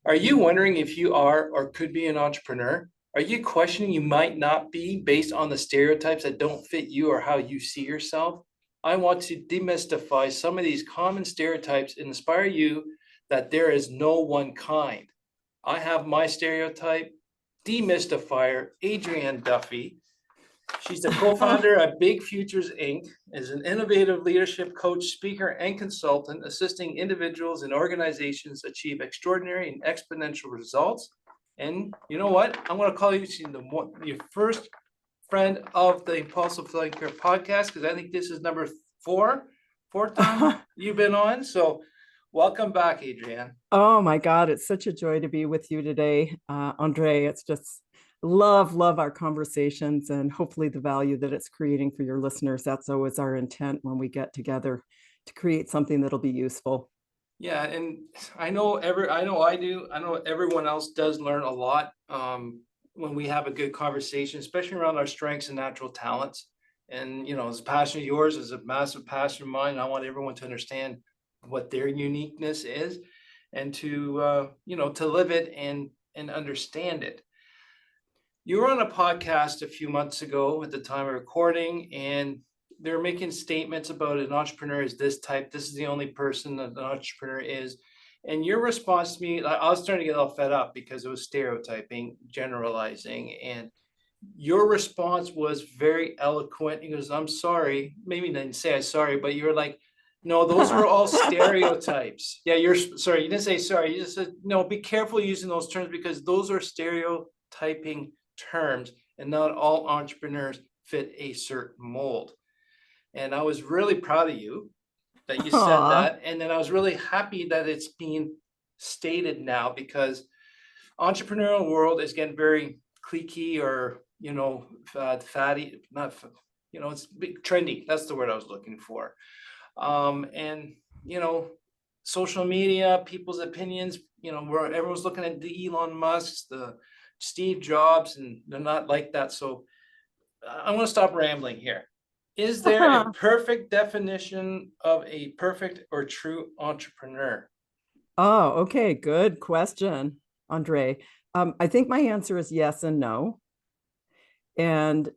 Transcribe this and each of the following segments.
Are you wondering if you are or could be an entrepreneur? Are you questioning you might not be based on the stereotypes that don't fit you or how you see yourself? I want to demystify some of these common stereotypes and inspire you that there is no one kind. I have my stereotype demystifier, Adrienne Duffy. She's the co-founder of Big Futures Inc., is an innovative leadership coach, speaker, and consultant, assisting individuals and organizations achieve extraordinary and exponential results. And you know what? I'm going to call you your first friend of the Impulsive Thinker podcast, because I think this is number fourth time you've been on. So welcome back, Adrienne. Oh my God, it's such a joy to be with you today, André. It's just love our conversations and hopefully the value that it's creating for your listeners. That's always our intent when we get together, to create something that'll be useful. Yeah, and I know I do. I know everyone else does learn a lot when we have a good conversation, especially around our strengths and natural talents. And as a passion of yours is a massive passion of mine. I want everyone to understand what their uniqueness is, and to to live it and understand it. You were on a podcast a few months ago at the time of recording, and they're making statements about an entrepreneur is this type. This is the only person that an entrepreneur is. And your response to me, I was starting to get all fed up because it was stereotyping, generalizing. And your response was very eloquent. He goes, I'm sorry. Maybe didn't say I'm sorry, but you were like, no, those were all stereotypes. Yeah, you're sorry. You didn't say sorry. You just said, no, be careful using those terms because those are stereotyping terms, and not all entrepreneurs fit a certain mold. And I was really proud of you that you said that. And then I was really happy that it's being stated now, because entrepreneurial world is getting very cliquey, or fatty, not it's big trendy. That's the word I was looking for. And social media, people's opinions, where everyone's looking at the Elon Musks, the Steve Jobs, and they're not like that. So I'm going to stop rambling here. Is there a perfect definition of a perfect or true entrepreneur? Oh, okay. Good question, André. I think my answer is yes and no. And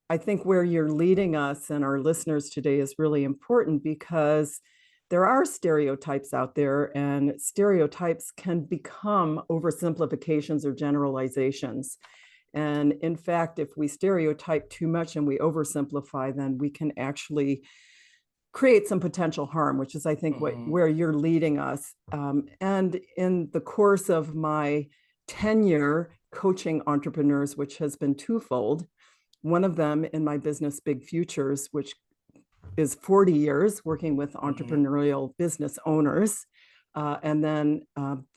I think where you're leading us and our listeners today is really important, because there are stereotypes out there, and stereotypes can become oversimplifications or generalizations. And in fact, if we stereotype too much and we oversimplify, then we can actually create some potential harm, which is, I think, where you're leading us. And in the course of my tenure coaching entrepreneurs, which has been twofold, one of them in my business, Big Futures, which is 40 years working with entrepreneurial business owners, and then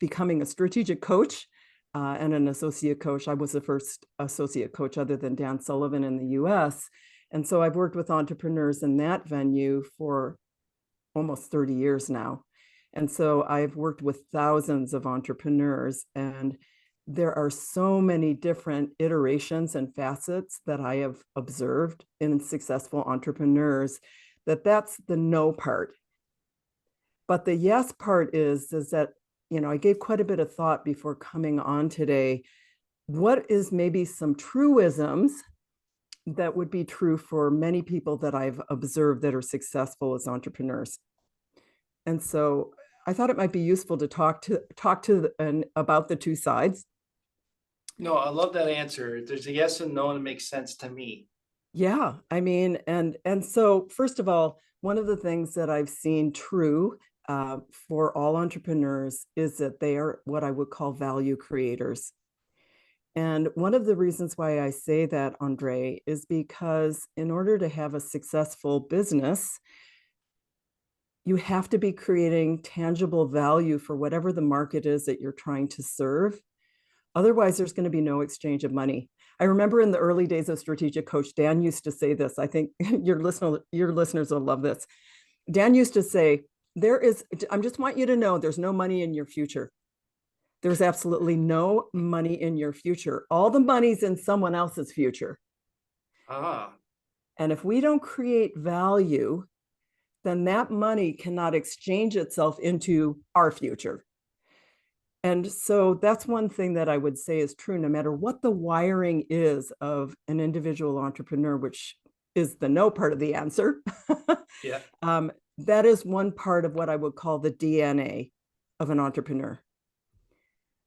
becoming a strategic coach and an associate coach. I was the first associate coach other than Dan Sullivan in the US. And so I've worked with entrepreneurs in that venue for almost 30 years now. And so I've worked with thousands of entrepreneurs, and there are so many different iterations and facets that I have observed in successful entrepreneurs, that's the no part. But the yes part is that, I gave quite a bit of thought before coming on today. What is maybe some truisms that would be true for many people that I've observed that are successful as entrepreneurs? And so I thought it might be useful to talk to and about the two sides. No, I love that answer. There's a yes and no, and it makes sense to me. Yeah, I mean, and so first of all, one of the things that I've seen true for all entrepreneurs is that they are what I would call value creators. And one of the reasons why I say that, André, is because in order to have a successful business, you have to be creating tangible value for whatever the market is that you're trying to serve. Otherwise, there's going to be no exchange of money. I remember in the early days of Strategic Coach, Dan used to say this. I think your listeners will love this. Dan used to say, I just want you to know there's no money in your future. There's absolutely no money in your future. All the money's in someone else's future. And if we don't create value, then that money cannot exchange itself into our future. And so that's one thing that I would say is true, no matter what the wiring is of an individual entrepreneur, which is the no part of the answer. Yeah. That is one part of what I would call the DNA of an entrepreneur.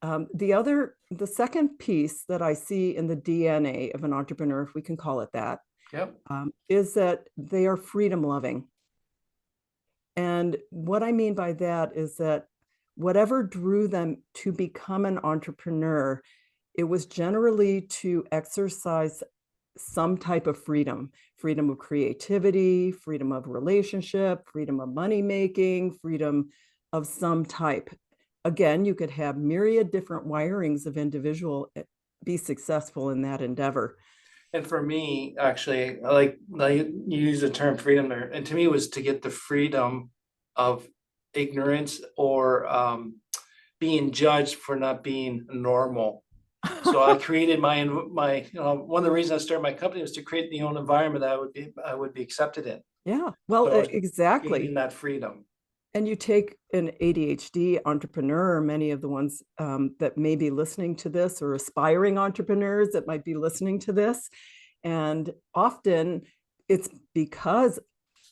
The second piece that I see in the DNA of an entrepreneur, if we can call it that, Yep. is that they are freedom loving. And what I mean by that is that whatever drew them to become an entrepreneur, it was generally to exercise some type of freedom, freedom of creativity, freedom of relationship, freedom of money making, freedom of some type. Again, you could have myriad different wirings of individual be successful in that endeavor. And for me, actually, like you use the term freedom there, and to me it was to get the freedom of ignorance or being judged for not being normal. So I created my one of the reasons I started my company was to create the own environment that I would be accepted in. Yeah, well, So I was gaining exactly. that freedom. And you take an ADHD entrepreneur, many of the ones that may be listening to this, or aspiring entrepreneurs that might be listening to this. And often it's because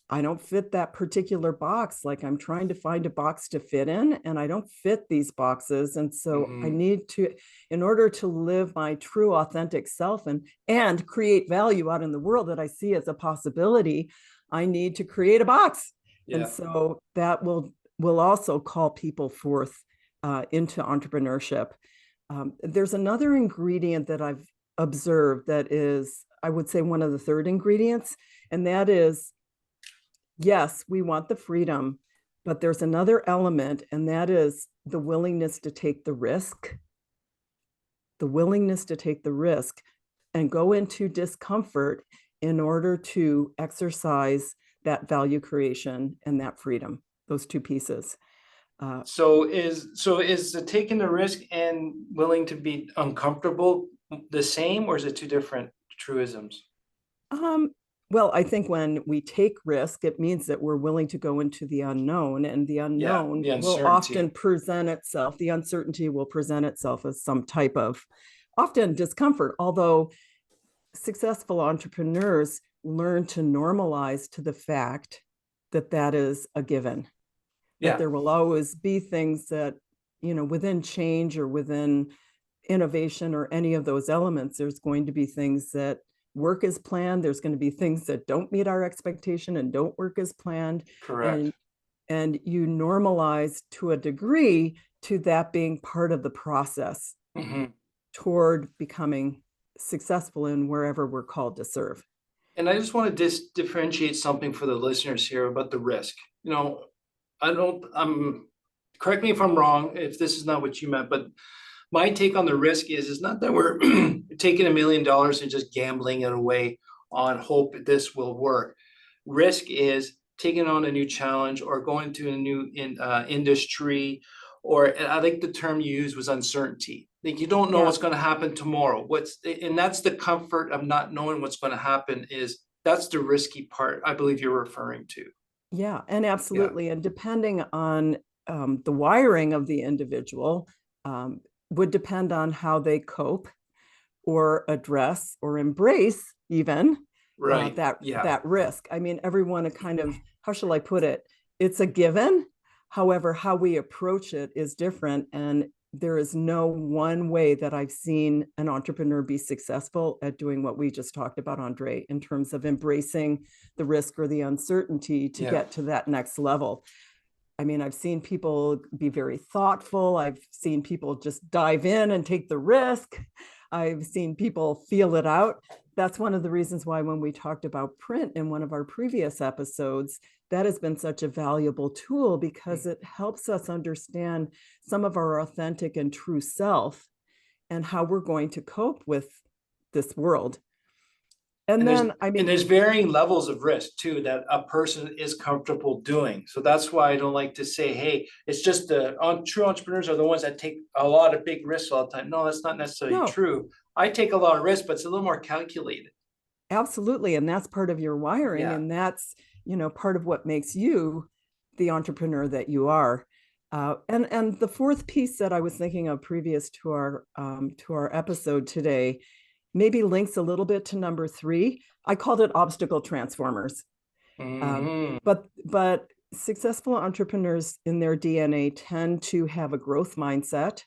I don't fit that particular box. Like I'm trying to find a box to fit in, and I don't fit these boxes. And so I need to, in order to live my true authentic self and create value out in the world that I see as a possibility, I need to create a box. And Yeah. so that will also call people forth into entrepreneurship. There's another ingredient that I've observed that is, I would say, one of the third ingredients, and that is, yes, we want the freedom, but there's another element, and that is the willingness to take the risk, and go into discomfort in order to exercise that value creation and that freedom, those two pieces. So is the taking the risk and willing to be uncomfortable the same, or is it two different truisms? Um, well, I think when we take risk, it means that we're willing to go into the unknown, and the Yeah, unknown the will uncertainty. often present itself, the uncertainty will present itself as some type of often discomfort, although successful entrepreneurs learn to normalize to the fact that that is a given, that Yeah, there will always be things that, within change or within innovation or any of those elements, there's going to be things that work as planned. There's going to be things that don't meet our expectation and don't work as planned. correct. And you normalize to a degree to that being part of the process toward becoming successful in wherever we're called to serve. And I just want to differentiate something for the listeners here about the risk. Correct me if I'm wrong, if this is not what you meant, but my take on the risk is not that we're taking $1 million and just gambling it away on hope this will work. Risk is taking on a new challenge or going to a new industry, or I think the term you used was uncertainty. Like you don't know what's going to happen tomorrow. And that's the comfort of not knowing what's going to happen. That's the risky part I believe you're referring to. Yeah, and Yeah. absolutely. And depending on the wiring of the individual, would depend on how they cope or address or embrace even Right. that risk. I mean, everyone kind of, how shall I put it? It's a given. However, how we approach it is different. And there is no one way that I've seen an entrepreneur be successful at doing what we just talked about, André, in terms of embracing the risk or the uncertainty to get to that next level. I mean, I've seen people be very thoughtful. I've seen people just dive in and take the risk. I've seen people feel it out. That's one of the reasons why when we talked about print in one of our previous episodes, that has been such a valuable tool because it helps us understand some of our authentic and true self and how we're going to cope with this world. And then, there's varying levels of risk too that a person is comfortable doing. So that's why I don't like to say, hey, it's just true entrepreneurs are the ones that take a lot of big risks all the time. No, that's not necessarily true. I take a lot of risks, but it's a little more calculated. Absolutely. And that's part of your wiring. Yeah. And that's, part of what makes you the entrepreneur that you are. And the fourth piece that I was thinking of previous to our episode today maybe links a little bit to number 3. I called it obstacle transformers. Mhm. But successful entrepreneurs in their DNA tend to have a growth mindset,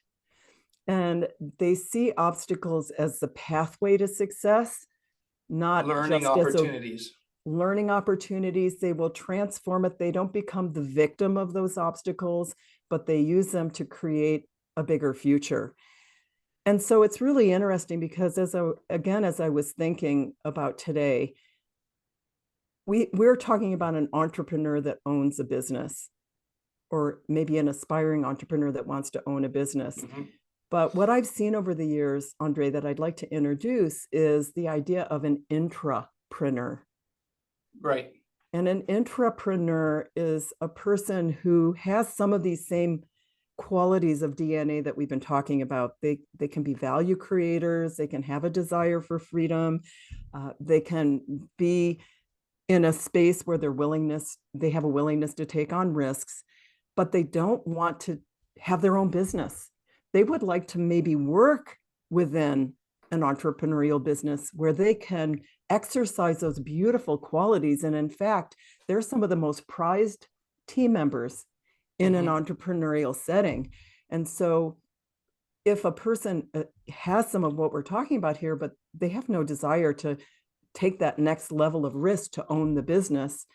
and they see obstacles as the pathway to success, not Learning just as a opportunities. learning opportunities. They will transform it. They don't become the victim of those obstacles, but they use them to create a bigger future. And so it's really interesting because as I was thinking about today, we're talking about an entrepreneur that owns a business, or maybe an aspiring entrepreneur that wants to own a business. Mhm. But what I've seen over the years, Andre, that I'd like to introduce is the idea of an intrapreneur. Right. And an intrapreneur is a person who has some of these same qualities of DNA that we've been talking about. They can be value creators, they can have a desire for freedom, they can be in a space where they have a willingness to take on risks, but they don't want to have their own business. They would like to maybe work within an entrepreneurial business where they can exercise those beautiful qualities. And in fact, they're some of the most prized team members in an Mhm. entrepreneurial setting. And so if a person has some of what we're talking about here, but they have no desire to take that next level of risk to own the business,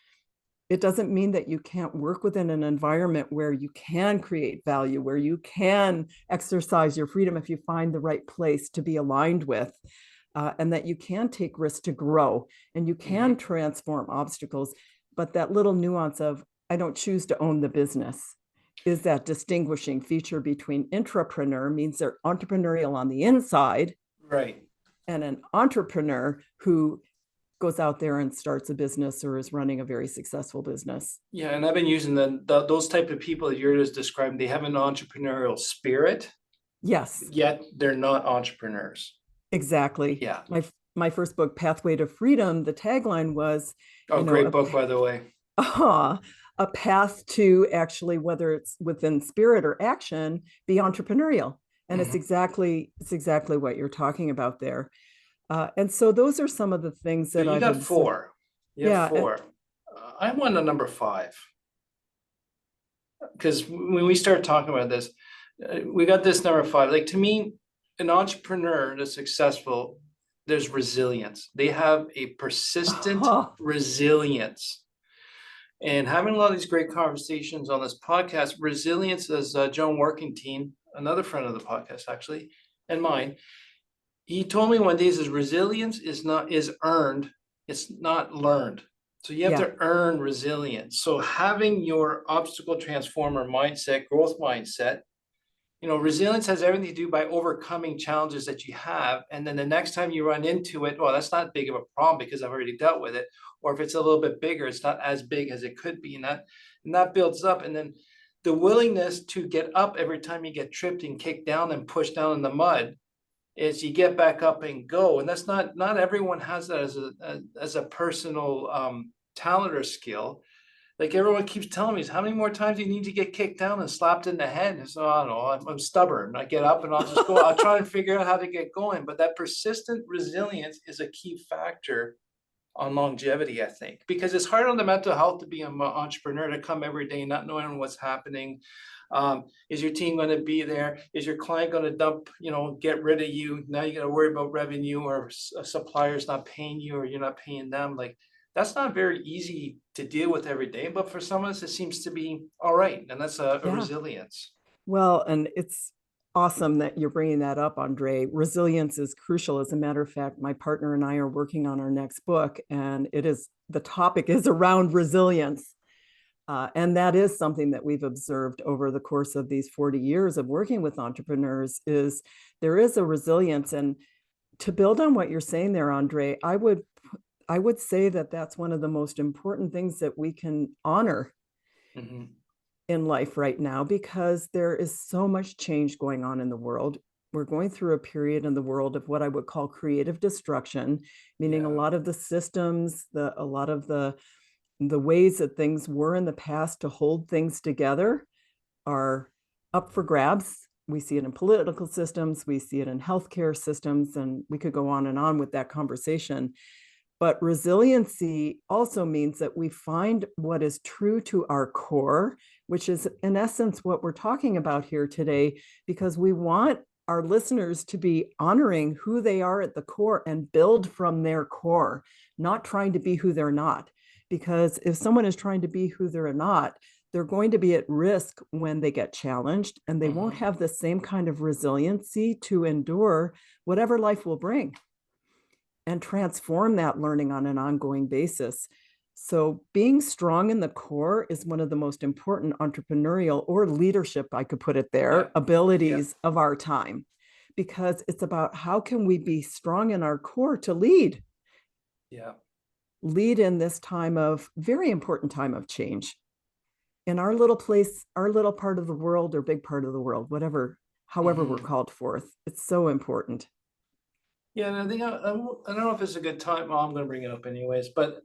it doesn't mean that you can't work within an environment where you can create value, where you can exercise your freedom if you find the right place to be aligned with, and that you can take risks to grow and you can Mhm. transform obstacles. But that little nuance of, I don't choose to own the business, is that distinguishing feature between intrapreneur, means they're entrepreneurial on the inside, Right. and an entrepreneur who goes out there and starts a business or is running a very successful business. Yeah, and I've been using those type of people that you're just describing. They have an entrepreneurial spirit, Yes, yet they're not entrepreneurs. exactly. Yeah. My first book, Pathway to Freedom, the tagline was, Oh, you know, great book, by the way. a path to actually, whether it's within spirit or action, be entrepreneurial. And Mhm. it's exactly what you're talking about there. And so those are some of the things So that you I've got observed. 4. You have Yeah, 4. I want a number 5 because when we start talking about this, we got this number 5. Like to me, an entrepreneur that's successful, there's resilience. They have a persistent resilience. And having a lot of these great conversations on this podcast, resilience, as Joan Workington, another friend of the podcast actually, and mine, he told me one day, says resilience is earned, it's not learned. So you have yeah, to earn resilience. So having your obstacle transformer mindset, growth mindset, resilience has everything to do by overcoming challenges that you have. And then the next time you run into it, well, that's not big of a problem because I've already dealt with it. Or if it's a little bit bigger, it's not as big as it could be. And that builds up. And then the willingness to get up every time you get tripped and kicked down and pushed down in the mud is you get back up and go. And that's not everyone has that as a personal talent or skill. Like everyone keeps telling me, how many more times do you need to get kicked down and slapped in the head? And so I don't know, I'm stubborn. I get up and I'll just go. I'll try and figure out how to get going. But that persistent resilience is a key factor on longevity, I think, because it's hard on the mental health to be an entrepreneur, to come every day not knowing what's happening. Is your team going to be there? Is your client going to dump, get rid of you? Now you got to worry about revenue, or a supplier's not paying you, or you're not paying them. Like that's not very easy to deal with every day, but for some of us, it seems to be all right. And that's a yeah. resilience. Well, and it's awesome that you're bringing that up, Andre. Resilience is crucial. As a matter of fact, my partner and I are working on our next book, and the topic is around resilience. And that is something that we've observed over the course of these 40 years of working with entrepreneurs, is there is a resilience. And to build on what you're saying there, Andre, I would say that that's one of the most important things that we can honor Mhm. in life right now, because there is so much change going on in the world. We're going through a period in the world of what I would call creative destruction, meaning a Yeah. lot of the systems, a lot of the ways that things were in the past to hold things together are up for grabs. We see it in political systems, we see it in healthcare systems, and we could go on with that conversation. But resiliency also means that we find what is true to our core, which is in essence what we're talking about here today, because we want our listeners to be honoring who they are at the core and build from their core, not trying to be who they're not. Because if someone is trying to be who they're not, they're going to be at risk when they get challenged, and they won't have the same kind of resiliency to endure whatever life will bring and transform that learning on an ongoing basis. So being strong in the core is one of the most important entrepreneurial or leadership, I could put it there, abilities of our time, because it's about how can we be strong in our core to lead. Lead in this time of very important time of change in our little place, our little part of the world or big part of the world, whatever, however we're called forth. It's so important. Yeah, and I think I don't know if it's a good time. Well, I'm going to bring it up anyways, but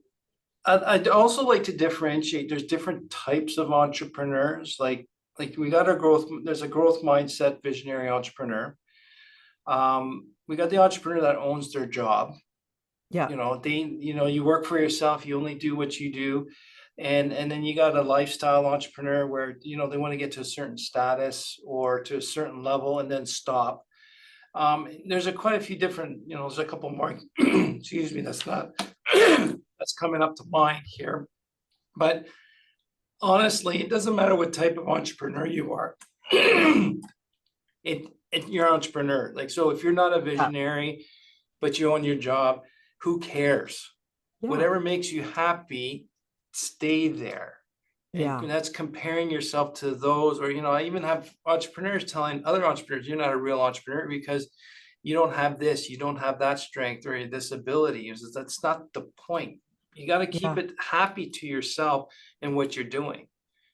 I'd also like to differentiate. There's different types of entrepreneurs. Like we got our growth. There's a growth mindset visionary entrepreneur. We got the entrepreneur that owns their job. Yeah. You work for yourself. You only do what you do. And then you got a lifestyle entrepreneur where, they want to get to a certain status or to a certain level and then stop. There's quite a few different, there's a couple more, excuse me, that's coming up to mind here. But honestly, it doesn't matter what type of entrepreneur you are. You're an entrepreneur. So if you're not a visionary, but you own your job, who cares? Whatever makes you happy, stay there. And that's comparing yourself to those, or, I even have entrepreneurs telling other entrepreneurs, you're not a real entrepreneur because you don't have this, you don't have that strength or this ability. That's not the point. You got to keep it happy to yourself and what you're doing.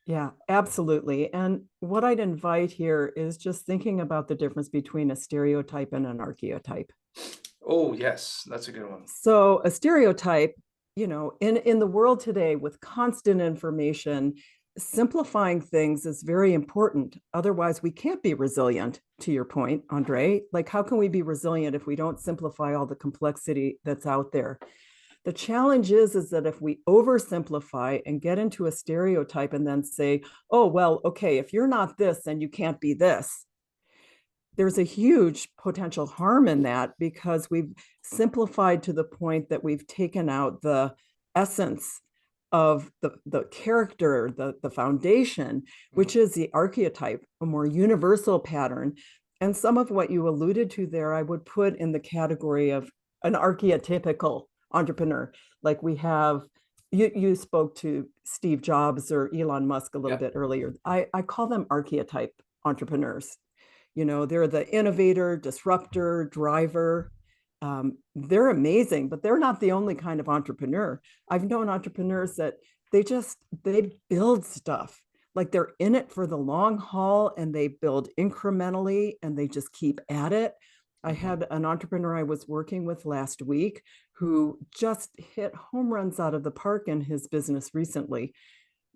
Yeah, absolutely. And what I'd invite here is just thinking about the difference between a stereotype and an archetype. Oh, yes, that's a good one. So a stereotype, in the world today with constant information, simplifying things is very important. Otherwise, we can't be resilient, to your point, André. How can we be resilient if we don't simplify all the complexity that's out there? The challenge is that if we oversimplify and get into a stereotype and then say, oh, well, okay, if you're not this, then you can't be this. There's a huge potential harm in that because we've simplified to the point that we've taken out the essence of the character, the foundation, which is the archetype, a more universal pattern. And some of what you alluded to there, I would put in the category of an archetypical entrepreneur. Like we have, you spoke to Steve Jobs or Elon Musk a little bit earlier. I call them archetype entrepreneurs. They're the innovator, disruptor, driver. They're amazing, but they're not the only kind of entrepreneur. I've known entrepreneurs that they build stuff. They're in it for the long haul and they build incrementally and they just keep at it. I had an entrepreneur I was working with last week who just hit home runs out of the park in his business recently.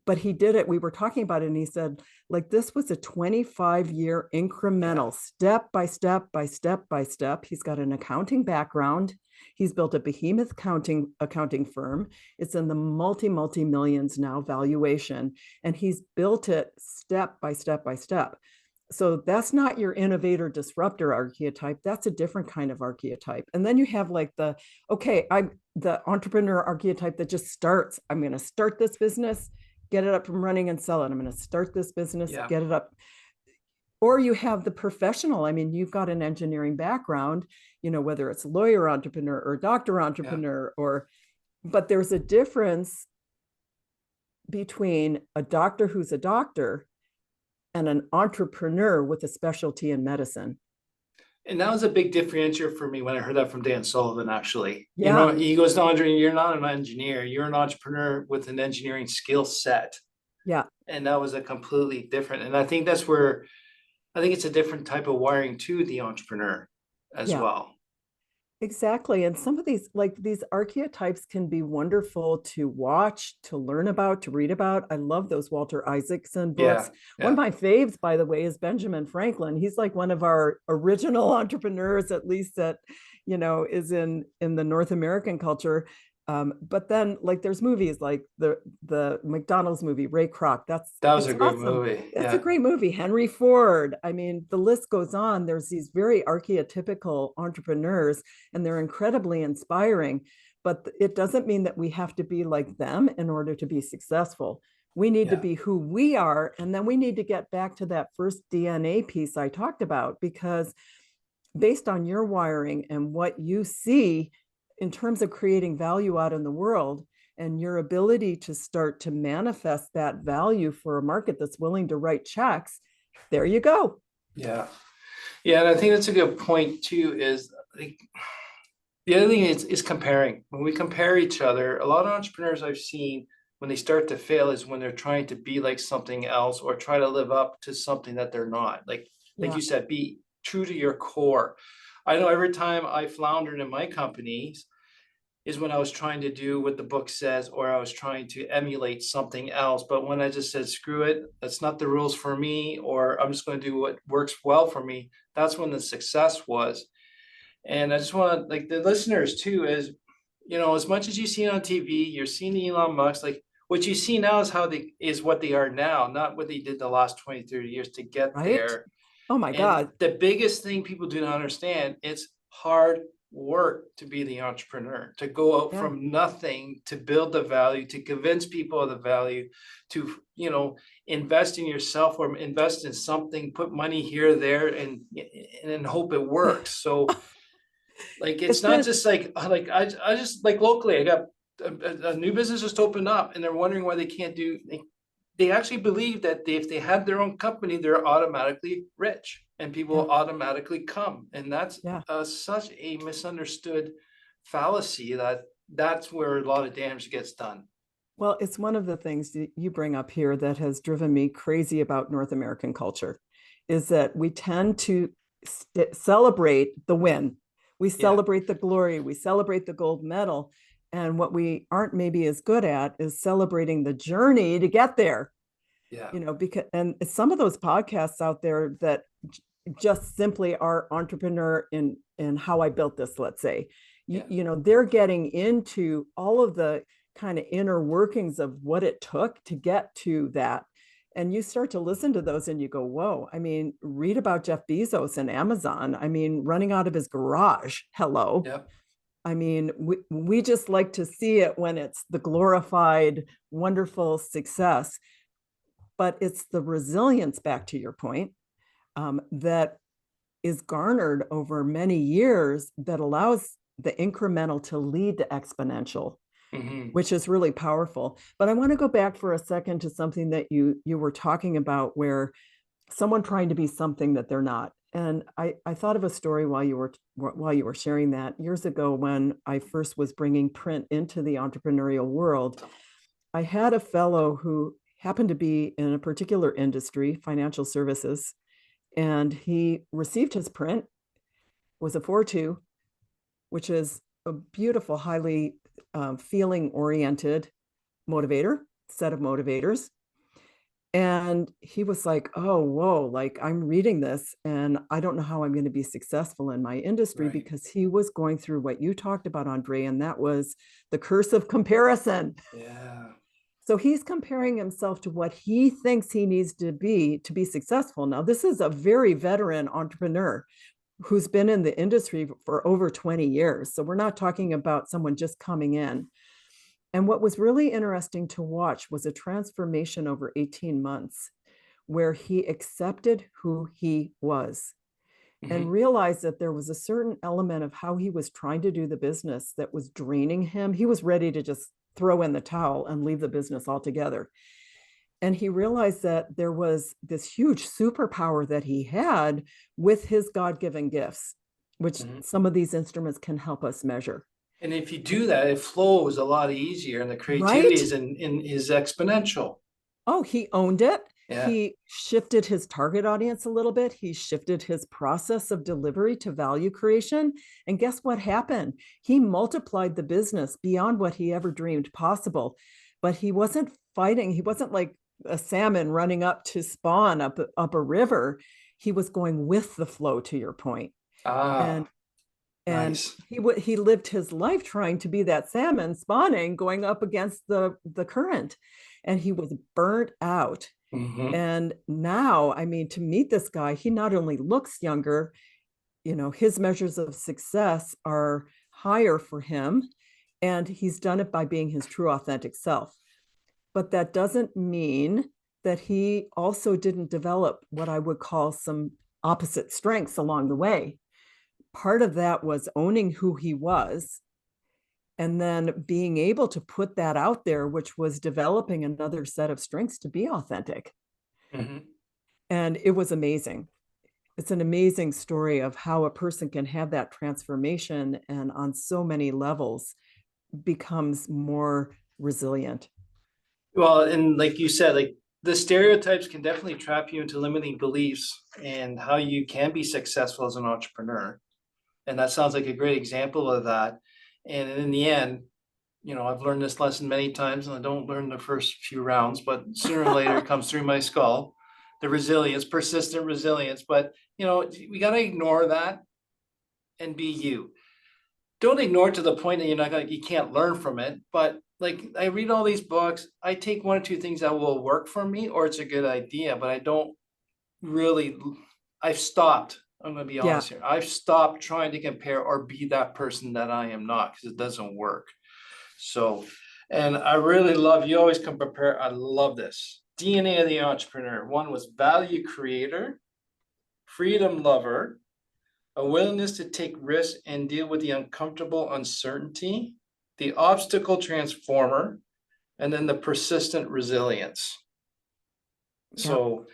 But he did it. We were talking about it and he said, this was a 25-year incremental, step by step by step by step. He's got an accounting background. He's built a behemoth accounting firm. It's in the multi-millions now valuation. And he's built it step by step by step. So that's not your innovator disruptor archetype. That's a different kind of archetype. And then you have the entrepreneur archetype that just starts. I'm going to start this business, get it up and running and sell it. I'm going to start this business, get it up. Or you have the professional. I mean, you've got an engineering background, whether it's lawyer entrepreneur or doctor entrepreneur, but there's a difference between a doctor who's a doctor and an entrepreneur with a specialty in medicine. And that was a big differentiator for me when I heard that from Dan Sullivan, actually. He goes, no, André, you're not an engineer. You're an entrepreneur with an engineering skill set. Yeah. And that was a completely different. And I think that's where, I think it's a different type of wiring to the entrepreneur as well. Exactly. And some of these, like these archetypes can be wonderful to watch, to learn about, to read about. I love those Walter Isaacson books. Yeah, One of yeah, my faves, by the way, is Benjamin Franklin. He's like one of our original entrepreneurs, at least that, is in the North American culture. But then like there's movies like the McDonald's movie, Ray Kroc. that was It's a good awesome. movie. That's a Yeah, great movie. Henry Ford. I mean, the list goes on. There's these very archetypical entrepreneurs and they're incredibly inspiring. But it doesn't mean that we have to be like them in order to be successful. We need to yeah, be who we are. And then we need to get back to that first DNA piece I talked about, because based on your wiring and what you see in terms of creating value out in the world and your ability to start to manifest that value for a market that's willing to write checks, there you go. yeah, yeah. And I think that's a good point too. Is like the other thing is comparing. When we compare each other, a lot of entrepreneurs I've seen when they start to fail is when they're trying to be like something else or try to live up to something that they're not. Like Yeah. you said, be true to your core. I know every time I floundered in my companies is when I was trying to do what the book says, or I was trying to emulate something else. But when I just said, screw it, that's not the rules for me, or I'm just going to do what works well for me, that's when the success was. And I just want like the listeners too is, as much as you see on TV, you're seeing Elon Musk, like what you see now is what they are now, not what they did the last 20, 30 years to get Right. there. Oh my And God. the biggest thing people do not understand, it's hard work to be the entrepreneur, to go out Yeah. from nothing, to build the value, to convince people of the value, to, invest in yourself or invest in something, put money here, there, and hope it works. So like it's It's not been, just like I just like locally I got a new business just opened up and they're wondering why they can't do they actually believe that if they had their own company they're automatically rich and people yeah, will automatically come, and that's yeah. such a misunderstood fallacy that's where a lot of damage gets done. Well, it's one of the things that you bring up here that has driven me crazy about North American culture is that we tend to celebrate the win. We Yeah, celebrate the glory. We celebrate the gold medal. And what we aren't maybe as good at is celebrating the journey to get there. yeah, Because and some of those podcasts out there that just simply are entrepreneur in how I built this, let's say, yeah, they're getting into all of the kind of inner workings of what it took to get to that. And you start to listen to those and you go, whoa, I mean, read about Jeff Bezos and Amazon. I mean, running out of his garage. Hello. yeah, I mean, we just like to see it when it's the glorified, wonderful success, but it's the resilience, back to your point, that is garnered over many years that allows the incremental to lead to exponential, mm-hmm. which is really powerful. But I want to go back for a second to something that you were talking about, where someone trying to be something that they're not. And I thought of a story while you were sharing that. Years ago, when I first was bringing print into the entrepreneurial world, I had a fellow who happened to be in a particular industry, financial services, and he received his print, was a 4.2, which is a beautiful, highly feeling oriented motivator, set of motivators. And he was like, oh, whoa, like I'm reading this and I don't know how I'm going to be successful in my industry, Right, because he was going through what you talked about, André, and that was the curse of comparison. yeah, So he's comparing himself to what he thinks he needs to be successful. Now, this is a very veteran entrepreneur who's been in the industry for over 20 years. So we're not talking about someone just coming in. And what was really interesting to watch was a transformation over 18 months where he accepted who he was and mm-hmm. realized that there was a certain element of how he was trying to do the business that was draining him. He was ready to just throw in the towel and leave the business altogether. And he realized that there was this huge superpower that he had with his God-given gifts, which Mm-hmm. some of these instruments can help us measure. And if you do that, it flows a lot easier and the creativity Right? is exponential. Oh, he owned it. Yeah. He shifted his target audience a little bit. He shifted his process of delivery to value creation. And guess what happened? He multiplied the business beyond what he ever dreamed possible. But he wasn't fighting. He wasn't like a salmon running up to spawn up a river. He was going with the flow, to your point. Ah, And and nice. he lived his life trying to be that salmon spawning, going up against the current. And he was burnt out. Hmm. And now, I mean, to meet this guy, he not only looks younger, his measures of success are higher for him, and he's done it by being his true, authentic self. But that doesn't mean that he also didn't develop what I would call some opposite strengths along the way. Part of that was owning who he was and then being able to put that out there, which was developing another set of strengths to be authentic. Hmm. And it was amazing. It's an amazing story of how a person can have that transformation and on so many levels becomes more resilient. Well, and like you said, like the stereotypes can definitely trap you into limiting beliefs and how you can be successful as an entrepreneur. And that sounds like a great example of that. And in the end, I've learned this lesson many times, and I don't learn the first few rounds, but sooner or later it comes through my skull. The resilience, persistent resilience. But we got to ignore that and be you. Don't ignore it to the point that you can't learn from it. But like I read all these books, I take one or two things that will work for me, or it's a good idea, but I don't really. I've stopped. I'm going to be Yeah, honest here. I've stopped trying to compare or be that person that I am not, because it doesn't work. So, and I really love, you always come prepared. I love this. DNA of the entrepreneur. One was value creator, freedom lover, a willingness to take risks and deal with the uncomfortable uncertainty, the obstacle transformer, and then the persistent resilience. yeah, So,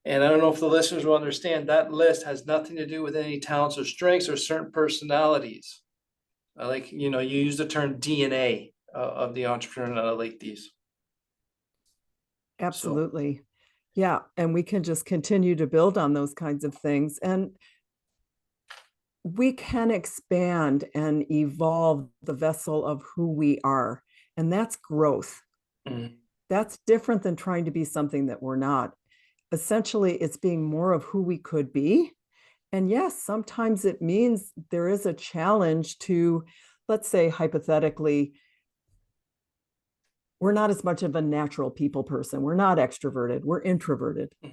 and I don't know if the listeners will understand, that list has nothing to do with any talents or strengths or certain personalities. I like, you use the term DNA of the entrepreneur, and I like these. So, absolutely. Yeah. And we can just continue to build on those kinds of things. And we can expand and evolve the vessel of who we are. And that's growth. mm, That's different than trying to be something that we're not. Essentially, it's being more of who we could be. And yes, sometimes it means there is a challenge to, let's say, hypothetically, we're not as much of a natural people person. We're not extroverted, we're introverted. mm.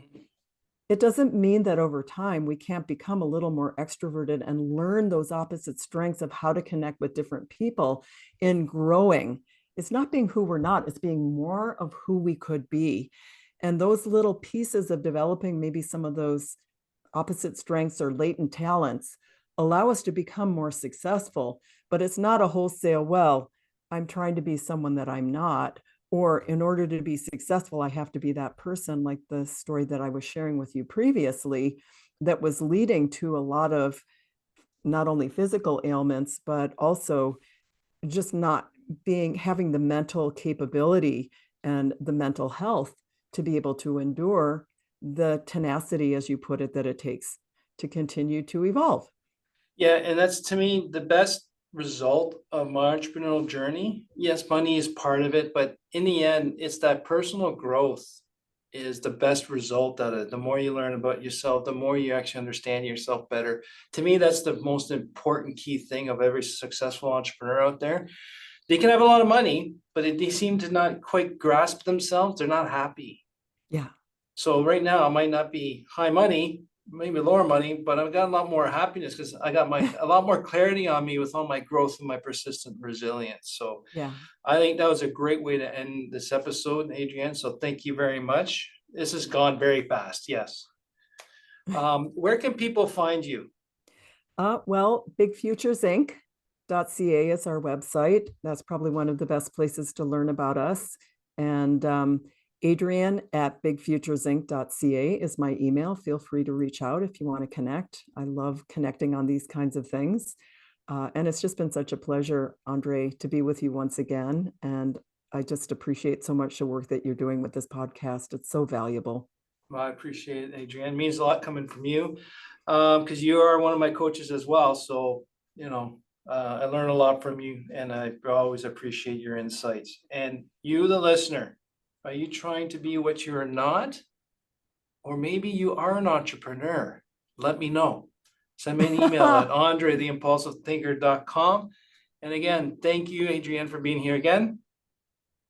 It doesn't mean that over time we can't become a little more extroverted and learn those opposite strengths of how to connect with different people in growing. It's not being who we're not, it's being more of who we could be. And those little pieces of developing maybe some of those opposite strengths or latent talents allow us to become more successful. But it's not a wholesale, well, I'm trying to be someone that I'm not, or in order to be successful, I have to be that person, like the story that I was sharing with you previously, that was leading to a lot of not only physical ailments, but also just not having the mental capability and the mental health to be able to endure the tenacity, as you put it, that it takes to continue to evolve. Yeah, and that's to me the best result of my entrepreneurial journey. Yes, money is part of it, but in the end, it's that personal growth is the best result of it. The more you learn about yourself, the more you actually understand yourself better. To me, that's the most important key thing of every successful entrepreneur out there. They can have a lot of money, but they seem to not quite grasp themselves. They're not happy. Yeah. So right now, I might not be high money, maybe lower money, but I've got a lot more happiness because I got a lot more clarity on me with all my growth and my persistent resilience. So Yeah. I think that was a great way to end this episode, Adrienne. So thank you very much. This has gone very fast. Yes. Where can people find you? Well, bigfuturesinc.ca is our website. That's probably one of the best places to learn about us. And Adrienne at bigfuturesinc.ca is my email. Feel free to reach out if you want to connect. I love connecting on these kinds of things. And it's just been such a pleasure, André, to be with you once again. And I just appreciate so much the work that you're doing with this podcast. It's so valuable. Well, I appreciate it, Adrienne. It means a lot coming from you, because you are one of my coaches as well. So, I learn a lot from you, and I always appreciate your insights. And you, the listener, are you trying to be what you are not? Or maybe you are an entrepreneur. Let me know. Send me an email at andrethimpulsivethinker.com. And again, thank you, Adrienne, for being here again.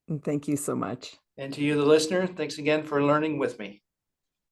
And thank you so much. And to you, the listener, thanks again for learning with me.